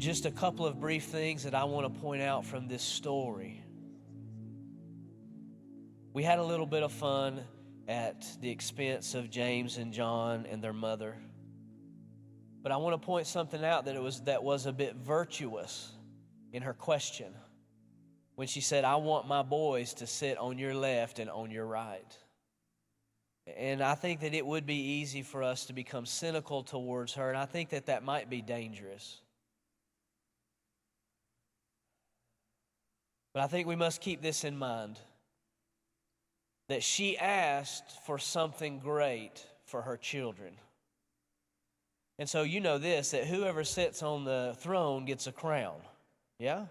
Just a couple of brief things that I want to point out from this story. We had a little bit of fun at the expense of James and John and their mother. But I want to point something out that was a bit virtuous in her question when she said, I want my boys to sit on your left and on your right. And I think that it would be easy for us to become cynical towards her, and I think that that might be dangerous. But I think we must keep this in mind, that she asked for something great for her children. And so you know this, that whoever sits on the throne gets a crown. Yeah?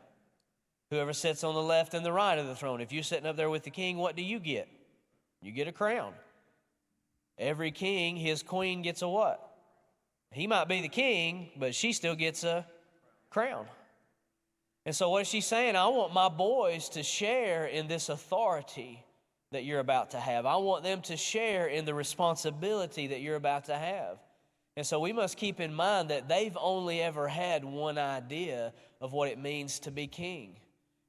Whoever sits on the left and the right of the throne. If you're sitting up there with the king, what do you get? You get a crown. Every king, his queen gets a what? He might be the king, but she still gets a crown. And so what she's saying, I want my boys to share in this authority that you're about to have. I want them to share in the responsibility that you're about to have. And so we must keep in mind that they've only ever had one idea of what it means to be king.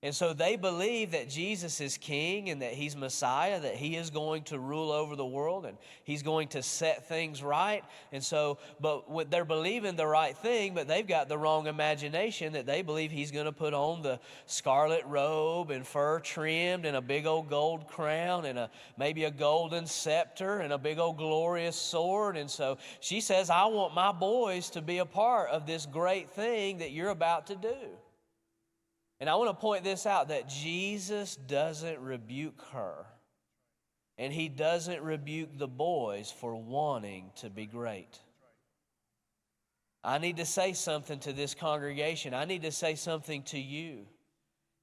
And so they believe that Jesus is king and that he's Messiah, that he is going to rule over the world and he's going to set things right. And so, but they're believing the right thing, but they've got the wrong imagination that they believe he's going to put on the scarlet robe and fur trimmed and a big old gold crown and maybe a golden scepter and a big old glorious sword. And so she says, I want my boys to be a part of this great thing that you're about to do. And I want to point this out, that Jesus doesn't rebuke her. And he doesn't rebuke the boys for wanting to be great. I need to say something to this congregation. I need to say something to you.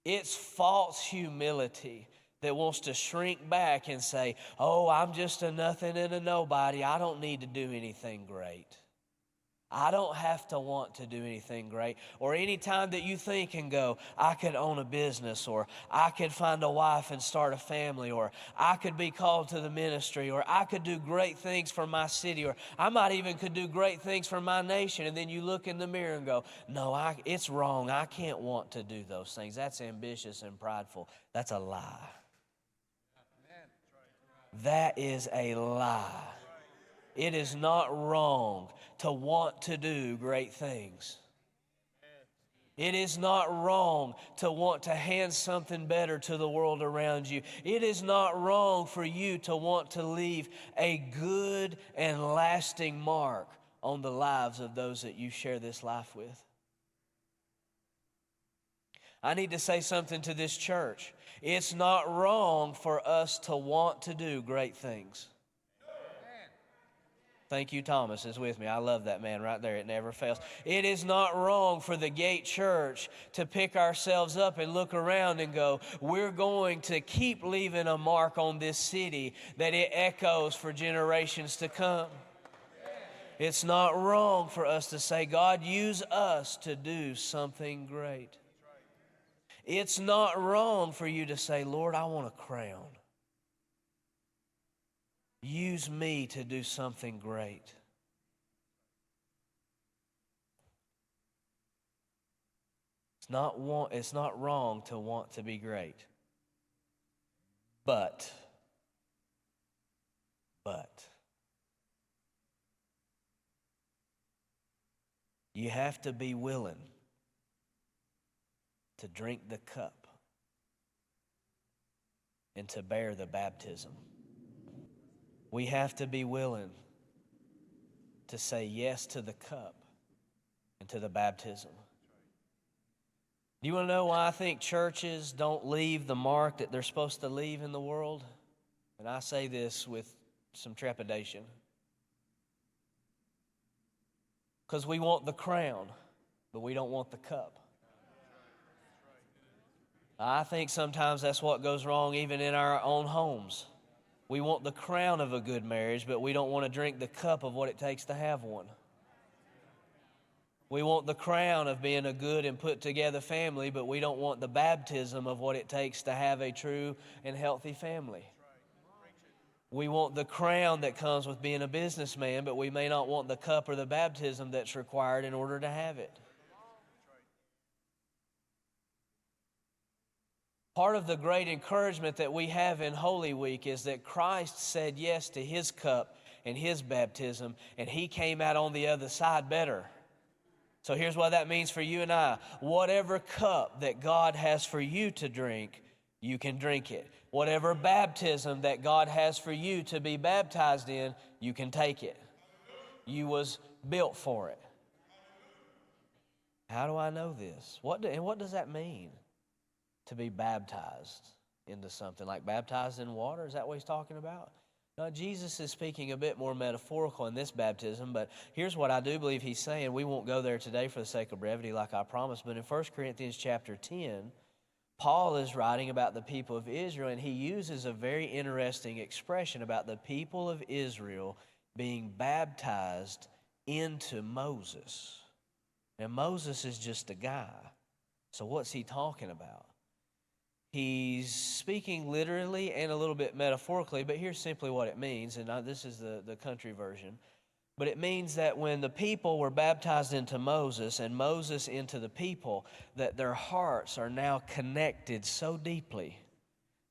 It's false humility that wants to shrink back and say, oh, I'm just a nothing and a nobody. I don't need to do anything great. I don't have to want to do anything great. Or any time that you think and go, I could own a business, or I could find a wife and start a family, or I could be called to the ministry, or I could do great things for my city, or I might even could do great things for my nation. And then you look in the mirror and go, no, it's wrong. I can't want to do those things. That's ambitious and prideful. That's a lie. That is a lie. It is not wrong to want to do great things. It is not wrong to want to hand something better to the world around you. It is not wrong for you to want to leave a good and lasting mark on the lives of those that you share this life with. I need to say something to this church. It's not wrong for us to want to do great things. Thank you, Thomas is with me. I love that man right there. It never fails. It is not wrong for the Gate Church to pick ourselves up and look around and go, we're going to keep leaving a mark on this city that it echoes for generations to come. It's not wrong for us to say, God, use us to do something great. It's not wrong for you to say, Lord, I want a crown. Use me to do something great. It's not wrong to want to be great. But you have to be willing to drink the cup and to bear the baptism. We have to be willing to say yes to the cup and to the baptism. Do you want to know why I think churches don't leave the mark that they're supposed to leave in the world? And I say this with some trepidation. Because we want the crown, but we don't want the cup. I think sometimes that's what goes wrong even in our own homes. We want the crown of a good marriage, but we don't want to drink the cup of what it takes to have one. We want the crown of being a good and put together family, but we don't want the baptism of what it takes to have a true and healthy family. We want the crown that comes with being a businessman, but we may not want the cup or the baptism that's required in order to have it. Part of the great encouragement that we have in Holy Week is that Christ said yes to His cup and His baptism, and He came out on the other side better. So here's what that means for you and I. Whatever cup that God has for you to drink, you can drink it. Whatever baptism that God has for you to be baptized in, you can take it. You was built for it. How do I know this? What does that mean, to be baptized into something? Like baptized in water? Is that what he's talking about? No, Jesus is speaking a bit more metaphorical in this baptism, but here's what I do believe he's saying. We won't go there today for the sake of brevity like I promised, but in 1 Corinthians chapter 10, Paul is writing about the people of Israel, and he uses a very interesting expression about the people of Israel being baptized into Moses. Now, Moses is just a guy. So what's he talking about? He's speaking literally and a little bit metaphorically, but here's simply what it means, and this is the country version. But it means that when the people were baptized into Moses and Moses into the people, that their hearts are now connected so deeply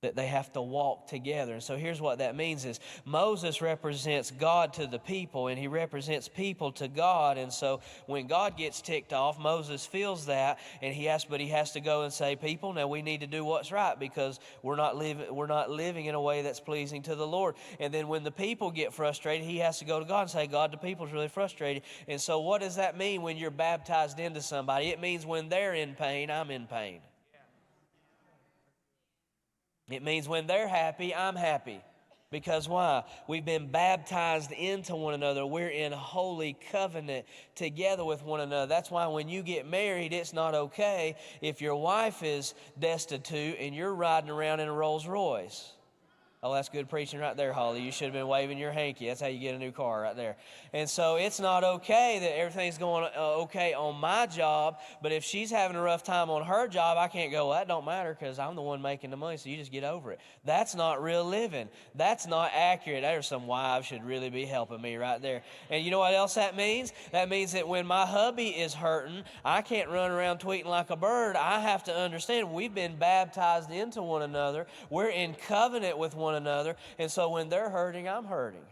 that they have to walk together. And so here's what that means is Moses represents God to the people, and he represents people to God. And so when God gets ticked off, Moses feels that, and he has to go and say, people, now we need to do what's right, because we're not living in a way that's pleasing to the Lord. And then when the people get frustrated, he has to go to God and say, God, the people's really frustrated. And so what does that mean when you're baptized into somebody? It means when they're in pain, I'm in pain. It means when they're happy, I'm happy. Because why? We've been baptized into one another. We're in holy covenant together with one another. That's why when you get married, it's not okay if your wife is destitute and you're riding around in a Rolls Royce. Oh, that's good preaching right there, Holly. You should have been waving your hanky. That's how you get a new car right there. And so it's not okay that everything's going okay on my job, but if she's having a rough time on her job, I can't go, well, that don't matter because I'm the one making the money, so you just get over it. That's not real living. That's not accurate. There's some wives should really be helping me right there. And you know what else that means? That means that when my hubby is hurting, I can't run around tweeting like a bird. I have to understand we've been baptized into one another. We're in covenant with one another, and so when they're hurting, I'm hurting.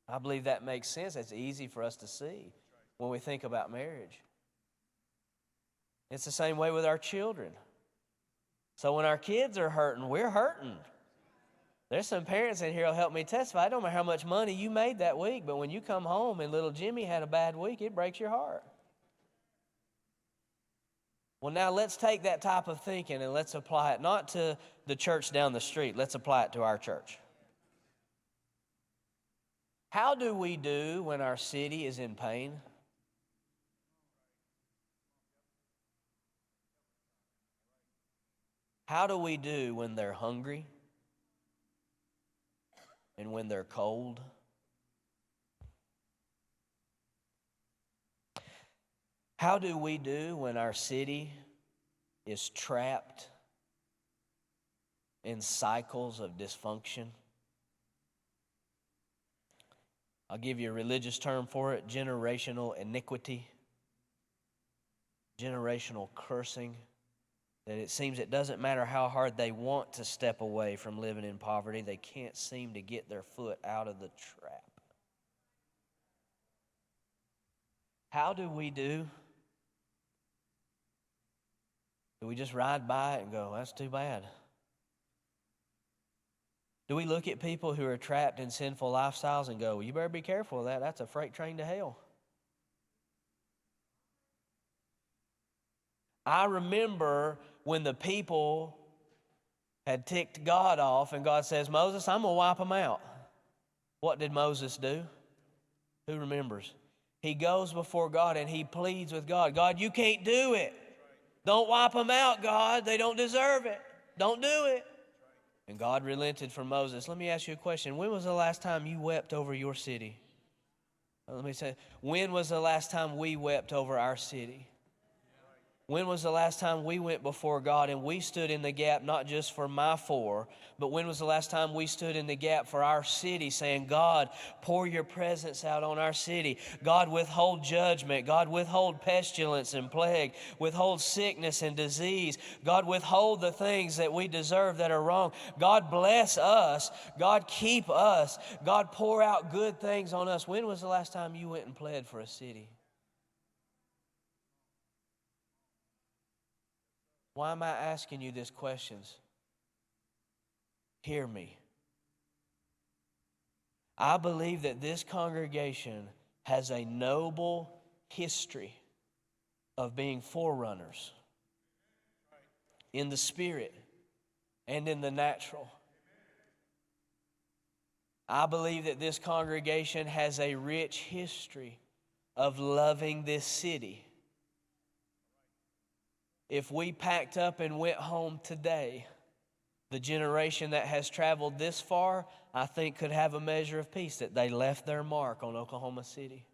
I believe that makes sense. It's easy for us to see when we think about marriage. It's the same way with our children. So when our kids are hurting, we're hurting. There's some parents in here who'll help me testify. I don't know how much money you made that week, but when you come home and little Jimmy had a bad week, it breaks your heart. Well, now let's take that type of thinking and let's apply it not to the church down the street. Let's apply it to our church. How do we do when our city is in pain? How do we do when they're hungry and when they're cold? How do we do when our city is trapped in cycles of dysfunction? I'll give you a religious term for it: generational iniquity, generational cursing. That it seems it doesn't matter how hard they want to step away from living in poverty, they can't seem to get their foot out of the trap. How do we do? Do we just ride by it and go, that's too bad? Do we look at people who are trapped in sinful lifestyles and go, well, you better be careful of that. That's a freight train to hell. I remember when the people had ticked God off and God says, Moses, I'm going to wipe them out. What did Moses do? Who remembers? He goes before God and he pleads with God. God, you can't do it. Don't wipe them out, God. They don't deserve it. Don't do it. And God relented from Moses. Let me ask you a question. When was the last time you wept over your city? Let me say, when was the last time we wept over our city? When was the last time we went before God and we stood in the gap, not just for my four, but when was the last time we stood in the gap for our city, saying, God, pour your presence out on our city. God, withhold judgment. God, withhold pestilence and plague. Withhold sickness and disease. God, withhold the things that we deserve that are wrong. God, bless us. God, keep us. God, pour out good things on us. When was the last time you went and pled for a city? Why am I asking you these questions? Hear me. I believe that this congregation has a noble history of being forerunners in the spirit and in the natural. I believe that this congregation has a rich history of loving this city. If we packed up and went home today, the generation that has traveled this far, I think could have a measure of peace that they left their mark on Oklahoma City.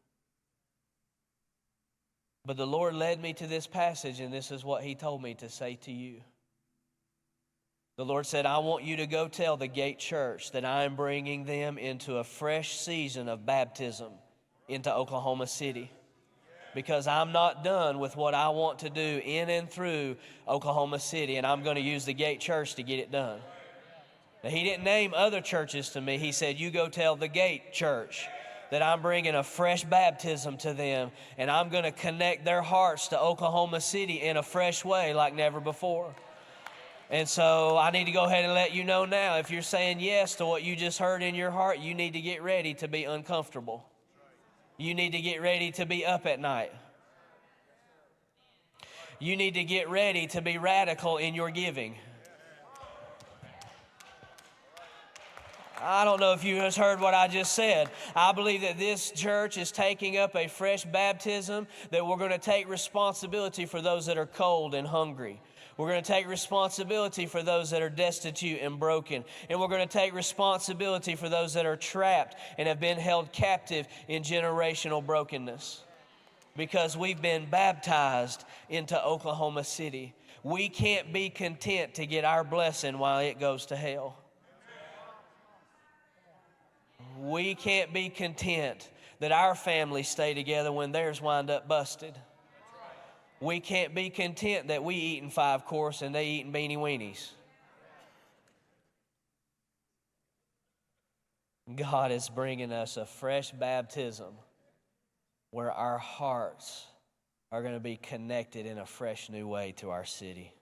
But the Lord led me to this passage, and this is what He told me to say to you. The Lord said, I want you to go tell the Gate Church that I am bringing them into a fresh season of baptism into Oklahoma City. Because I'm not done with what I want to do in and through Oklahoma City, and I'm going to use the Gate Church to get it done. Now, He didn't name other churches to me. He said, you go tell the Gate Church that I'm bringing a fresh baptism to them, and I'm going to connect their hearts to Oklahoma City in a fresh way like never before. And so I need to go ahead and let you know now, if you're saying yes to what you just heard in your heart, you need to get ready to be uncomfortable. You need to get ready to be up at night. You need to get ready to be radical in your giving. I don't know if you just heard what I just said. I believe that this church is taking up a fresh baptism, that we're going to take responsibility for those that are cold and hungry. We're going to take responsibility for those that are destitute and broken. And we're going to take responsibility for those that are trapped and have been held captive in generational brokenness. Because we've been baptized into Oklahoma City. We can't be content to get our blessing while it goes to hell. We can't be content that our families stay together when theirs wind up busted. We can't be content that we eating 5-course and they eating beanie weenies. God is bringing us a fresh baptism where our hearts are going to be connected in a fresh new way to our city.